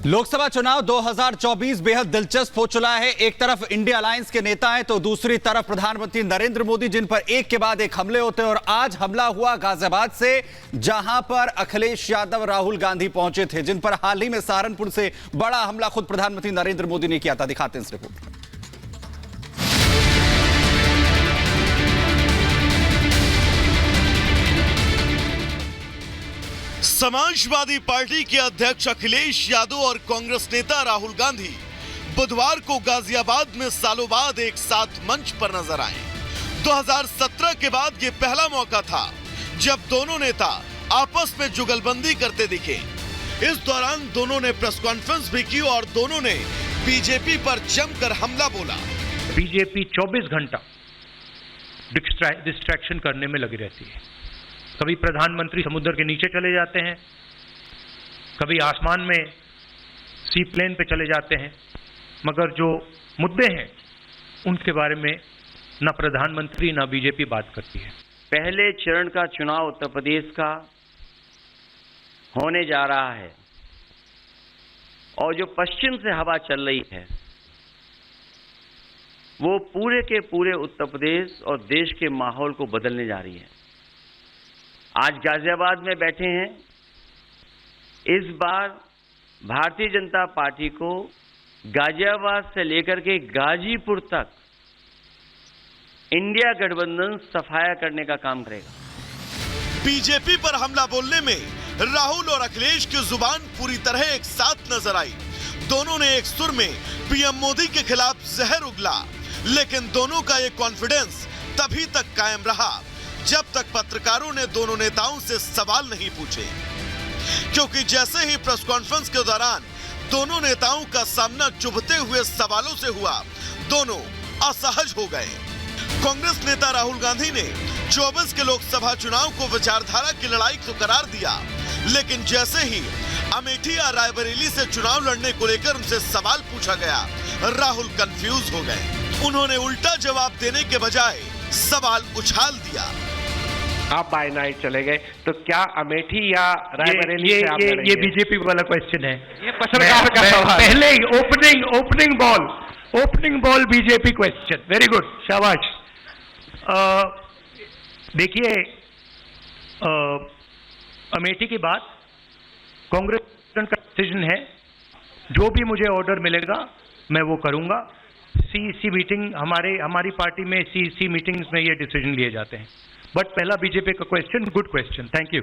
लोकसभा चुनाव 2024 बेहद दिलचस्प हो चला है। एक तरफ इंडिया अलायंस के नेता हैं तो दूसरी तरफ प्रधानमंत्री नरेंद्र मोदी, जिन पर एक के बाद एक हमले होते हैं। और आज हमला हुआ गाजियाबाद से, जहां पर अखिलेश यादव राहुल गांधी पहुंचे थे, जिन पर हाल ही में सहारनपुर से बड़ा हमला खुद प्रधानमंत्री नरेंद्र मोदी ने किया था। दिखाते हैं इस रिपोर्ट में। समाजवादी पार्टी के अध्यक्ष अखिलेश यादव और कांग्रेस नेता राहुल गांधी बुधवार को गाजियाबाद में सालों बाद एक साथ मंच पर नजर आए। 2017 के बाद ये पहला मौका था जब दोनों नेता आपस में जुगलबंदी करते दिखे। इस दौरान दोनों ने प्रेस कॉन्फ्रेंस भी की और दोनों ने बीजेपी पर जमकर हमला बोला। बीजेपी 24 घंटा डिस्ट्रैक्शन करने में लगी रहती है। कभी प्रधानमंत्री समुद्र के नीचे चले जाते हैं, कभी आसमान में सी प्लेन पे चले जाते हैं, मगर जो मुद्दे हैं उनके बारे में ना प्रधानमंत्री ना बीजेपी बात करती है। पहले चरण का चुनाव उत्तर प्रदेश का होने जा रहा है और जो पश्चिम से हवा चल रही है वो पूरे के पूरे उत्तर प्रदेश और देश के माहौल को बदलने जा रही है। आज गाजियाबाद में बैठे हैं। इस बार भारतीय जनता पार्टी को गाजियाबाद से लेकर के गाजीपुर तक इंडिया गठबंधन सफाया करने का काम करेगा। बीजेपी पर हमला बोलने में राहुल और अखिलेश की जुबान पूरी तरह एक साथ नजर आई। दोनों ने एक सुर में पीएम मोदी के खिलाफ जहर उगला, लेकिन दोनों का ये कॉन्फिडेंस तभी तक कायम रहा जब तक पत्रकारों ने दोनों नेताओं से सवाल नहीं पूछे, क्योंकि जैसे ही प्रेस कॉन्फ्रेंस के दौरान दोनों नेताओं का सामना चुभते हुए सवालों से हुआ, दोनों असहज हो गए। कांग्रेस नेता राहुल गांधी ने 24 के लोकसभा चुनाव को विचारधारा की लड़ाई तो करार दिया, लेकिन जैसे ही अमेठी या रायबरेली से चुनाव लड़ने को लेकर उनसे सवाल पूछा गया, राहुल कंफ्यूज हो गए। उन्होंने उल्टा जवाब देने के बजाय सवाल उछाल दिया। आप बाय नाइट चले गए तो क्या अमेठी या रायबरेली से आप ये बीजेपी वाला क्वेश्चन है। ये पत्रकार का सवाल। पहले opening ball BJP question. Very good, शाबाश। देखिए, अमेठी की बात कांग्रेस का डिसीजन है। जो भी मुझे ऑर्डर मिलेगा मैं वो करूंगा। सीईसी मीटिंग, हमारी पार्टी में सीईसी मीटिंग्स में ये डिसीजन लिए जाते हैं। बट पहला बीजेपी का question, good question, thank you.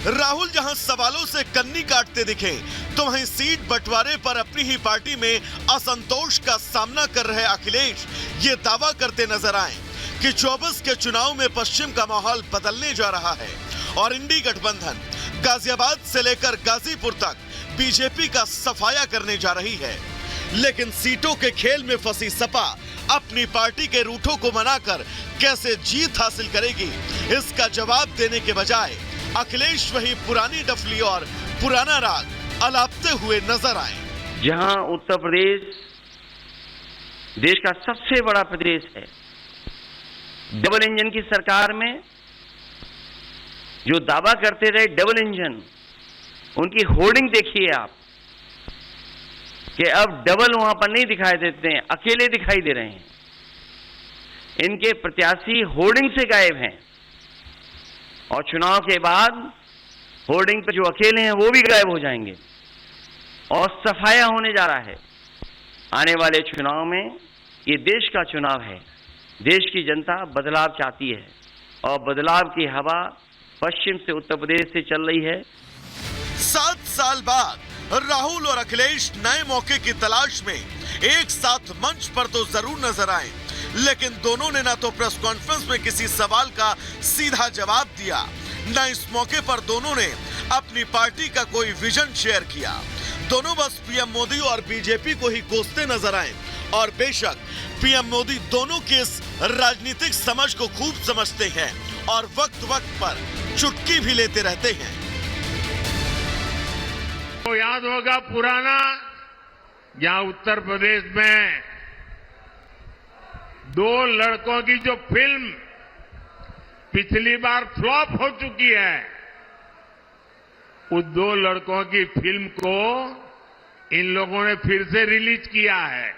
Rahul जहां सवालों से कन्नी काटते दिखे, तो वहीं सीट बंटवारे पर अपनी ही पार्टी में असंतोष का सामना कर रहे अखिलेश ये दावा करते नजर आए कि 24 के चुनाव में पश्चिम का माहौल बदलने जा रहा है और इंडी गठबंधन गाजियाबाद से लेकर गाजीपुर तक बीजेपी का सफाया करने जा रही है। लेकिन सीटों के खेल में फंसी सपा अपनी पार्टी के रूठों को मनाकर कैसे जीत हासिल करेगी, इसका जवाब देने के बजाय अखिलेश वही पुरानी डफली और पुराना राग अलापते हुए नजर आए। जहां उत्तर प्रदेश देश का सबसे बड़ा प्रदेश है, डबल इंजन की सरकार में जो दावा करते रहे डबल इंजन, उनकी होर्डिंग देखिए आप कि अब डबल वहां पर नहीं दिखाई देते हैं, अकेले दिखाई दे रहे हैं। इनके प्रत्याशी होर्डिंग से गायब हैं और चुनाव के बाद होर्डिंग पर जो अकेले हैं वो भी गायब हो जाएंगे और सफाया होने जा रहा है। आने वाले चुनाव में, ये देश का चुनाव है, देश की जनता बदलाव चाहती है और बदलाव की हवा पश्चिम से उत्तर प्रदेश से चल रही है। 7 साल बाद राहुल और अखिलेश नए मौके की तलाश में एक साथ मंच पर तो जरूर नजर आए, लेकिन दोनों ने ना तो प्रेस कॉन्फ्रेंस में किसी सवाल का सीधा जवाब दिया, न इस मौके पर दोनों ने अपनी पार्टी का कोई विजन शेयर किया। दोनों बस पीएम मोदी और बीजेपी को ही कोसते नजर आए और बेशक पीएम मोदी दोनों की इस राजनीतिक समझ को खूब समझते हैं और वक्त वक्त पर चुटकी भी लेते रहते हैं। तो याद होगा पुराना, जहां उत्तर प्रदेश में 2 लड़कों की जो फिल्म पिछली बार फ्लॉप हो चुकी है, उस 2 लड़कों की फिल्म को इन लोगों ने फिर से रिलीज किया है।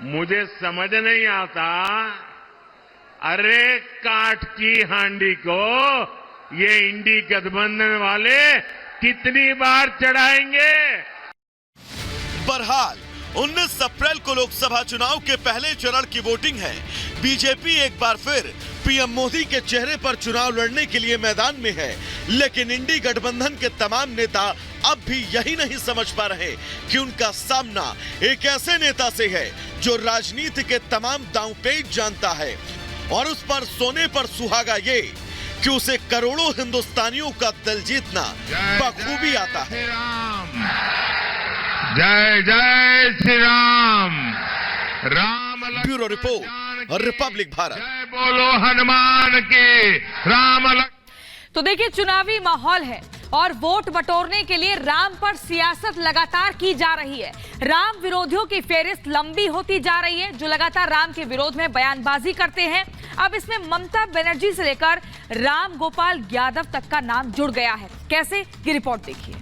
मुझे समझ नहीं आता, अरे काठ की हांडी को ये इंडी गठबंधन वाले कितनी बार चढ़ाएंगे। बहरहाल 19 अप्रैल को लोकसभा चुनाव के पहले चरण की वोटिंग है। बीजेपी एक बार फिर पीएम मोदी के चेहरे पर चुनाव लड़ने के लिए मैदान में है, लेकिन इंडी गठबंधन के तमाम नेता अब भी यही नहीं समझ पा रहे कि उनका सामना एक ऐसे नेता से है जो राजनीति के तमाम दांवपेच जानता है और उस पर सोने पर सुहागा ये कि उसे करोड़ों हिंदुस्तानियों का दिल जीतना बखूबी आता है। जय जय श्री राम। राम ब्यूरो रिपोर्ट और रिपब्लिक भारत। जय बोलो हनुमान की। राम तो देखिए, चुनावी माहौल है और वोट बटोरने के लिए राम पर सियासत लगातार की जा रही है। राम विरोधियों की फेहरिस्त लंबी होती जा रही है, जो लगातार राम के विरोध में बयानबाजी करते हैं। अब इसमें ममता बनर्जी से लेकर राम गोपाल यादव तक का नाम जुड़ गया है। कैसे, ये रिपोर्ट देखिए।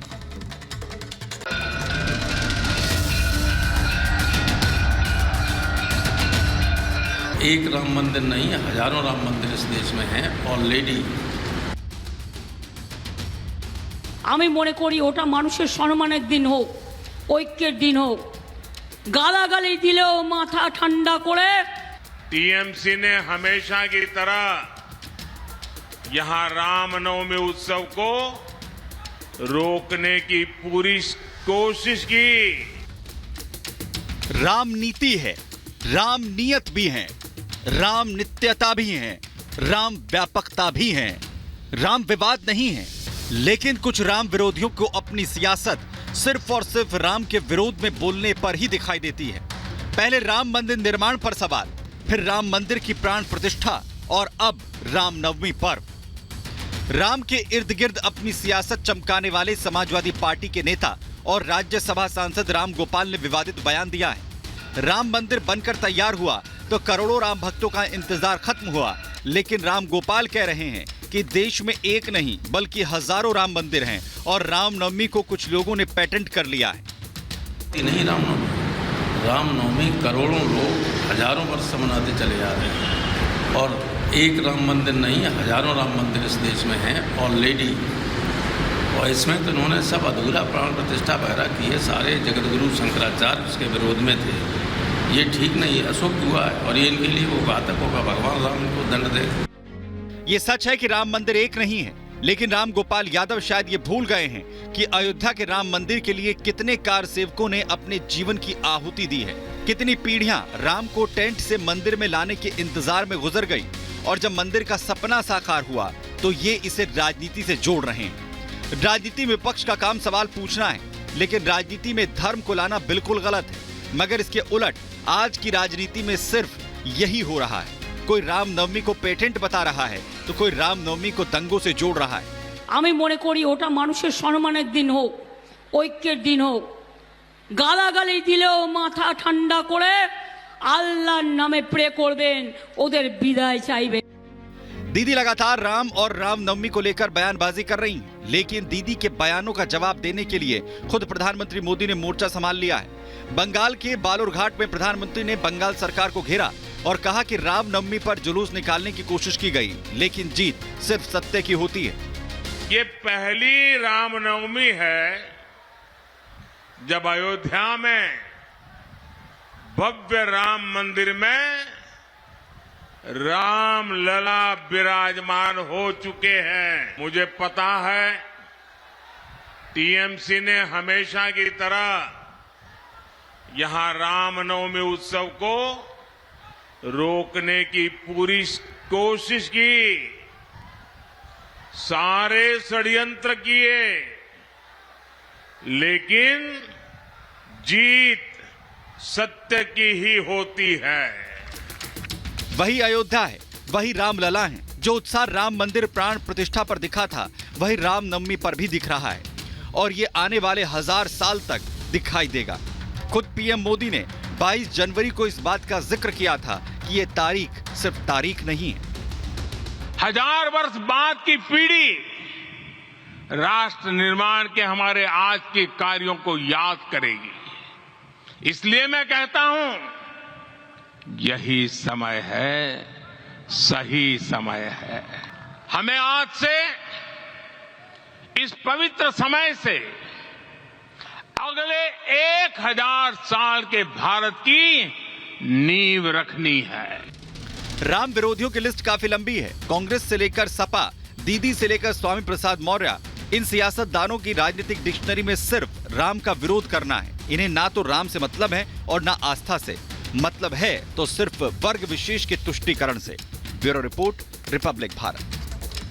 एक राम मंदिर नहीं, हजारों राम मंदिर इस देश में हैं ऑलरेडी। আমি মনে করি ওটা মানুষের সম্মানের দিন হোক, ঐক্যের দিন হোক। গালাগালি দিলেও মাথা ঠান্ডা করে टीएमसी ने हमेशा की तरह यहां रामनवमी उत्सव को रोकने की पूरी कोशिश की। राम नीति है, राम नियत भी है, राम नित्यता भी है, राम व्यापकता भी है, राम विवाद नहीं है। लेकिन कुछ राम विरोधियों को अपनी सियासत सिर्फ और सिर्फ राम के विरोध में बोलने पर ही दिखाई देती है। पहले राम मंदिर निर्माण पर सवाल, फिर राम मंदिर की प्राण प्रतिष्ठा और अब रामनवमी पर्व। राम के इर्द गिर्द अपनी सियासत चमकाने वाले समाजवादी पार्टी के नेता और राज्यसभा सांसद राम गोपाल ने विवादित बयान दिया है। राम मंदिर बनकर तैयार हुआ तो करोड़ों राम भक्तों का इंतजार खत्म हुआ, लेकिन राम गोपाल कह रहे हैं कि देश में एक नहीं बल्कि हजारों राम मंदिर हैं और रामनवमी को कुछ लोगों ने पेटेंट कर लिया है। नहीं, रामनवमी करोड़ों लोग हजारों वर्ष से मनाते चले जा रहे हैं और एक राम मंदिर नहीं, हजारों राम मंदिर इस देश में हैं ऑलरेडी। और इसमें तो उन्होंने सब अधूरा प्राण प्रतिष्ठा वगैरह की है। सारे जगतगुरु शंकराचार्य उसके विरोध में थे। ये ठीक नहीं है, अशुभ हुआ है और ये इनके लिए वो घातक होगा। भगवान राम इनको दंड दे। ये सच है कि राम मंदिर एक नहीं है, लेकिन राम गोपाल यादव शायद ये भूल गए हैं कि अयोध्या के राम मंदिर के लिए कितने कार सेवकों ने अपने जीवन की आहुति दी है। कितनी पीढ़ियां राम को टेंट से मंदिर में लाने के इंतजार में गुजर गई और जब मंदिर का सपना साकार हुआ तो ये इसे राजनीति से जोड़ रहे हैं। राजनीति में विपक्ष का काम सवाल पूछना है, लेकिन राजनीति में धर्म को लाना बिल्कुल गलत है। मगर इसके उलट आज की राजनीति में सिर्फ यही हो रहा है। कोई रामनवमी को पेटेंट बता रहा है तो कोई रामनवमी को दंगों से जोड़ रहा है। আমি মনে করি ওটা মানুষের সম্মানের দিন হোক, ঐক্যের দিন হোক। গালাগালি দিলেও মাথা ঠান্ডা করে আল্লাহর নামে প্রে করবেন, ওদের বিদায় চাইবেন। दीदी लगातार राम और रामनवमी को लेकर बयानबाजी कर रही हैं, लेकिन दीदी के बयानों का जवाब देने के लिए खुद प्रधानमंत्री मोदी ने मोर्चा संभाल लिया है। बंगाल के बालूरघाट में प्रधानमंत्री ने बंगाल सरकार को घेरा और कहा कि रामनवमी पर जुलूस निकालने की कोशिश की गई, लेकिन जीत सिर्फ सत्य की होती है। ये पहली रामनवमी है जब अयोध्या में भव्य राम मंदिर में राम लला विराजमान हो चुके हैं। मुझे पता है टीएमसी ने हमेशा की तरह यहां रामनवमी उत्सव को रोकने की पूरी कोशिश की। सारे षड्यंत्र किए, लेकिन जीत सत्य की ही होती है। वही अयोध्या है, वही रामलला है। जो उत्साह राम मंदिर प्राण प्रतिष्ठा पर दिखा था, वही रामनवमी पर भी दिख रहा है और ये आने वाले 1000 साल तक दिखाई देगा। खुद पीएम मोदी ने 22 जनवरी को इस बात का जिक्र किया था कि ये तारीख सिर्फ तारीख नहीं है। 1000 वर्ष बाद की पीढ़ी राष्ट्र निर्माण के हमारे आज के कार्यों को याद करेगी। इसलिए मैं कहता हूं, यही समय है, सही समय है। हमें आज से, इस पवित्र समय से अगले 1000 साल के भारत की नींव रखनी है। राम विरोधियों की लिस्ट काफी लंबी है। कांग्रेस से लेकर सपा, दीदी से लेकर स्वामी प्रसाद मौर्य, इन सियासतदानों की राजनीतिक डिक्शनरी में सिर्फ राम का विरोध करना है। इन्हें ना तो राम से मतलब है और ना आस्था से। मतलब है तो सिर्फ वर्ग विशेष के तुष्टीकरण से। Bureau report, Republic Bharat.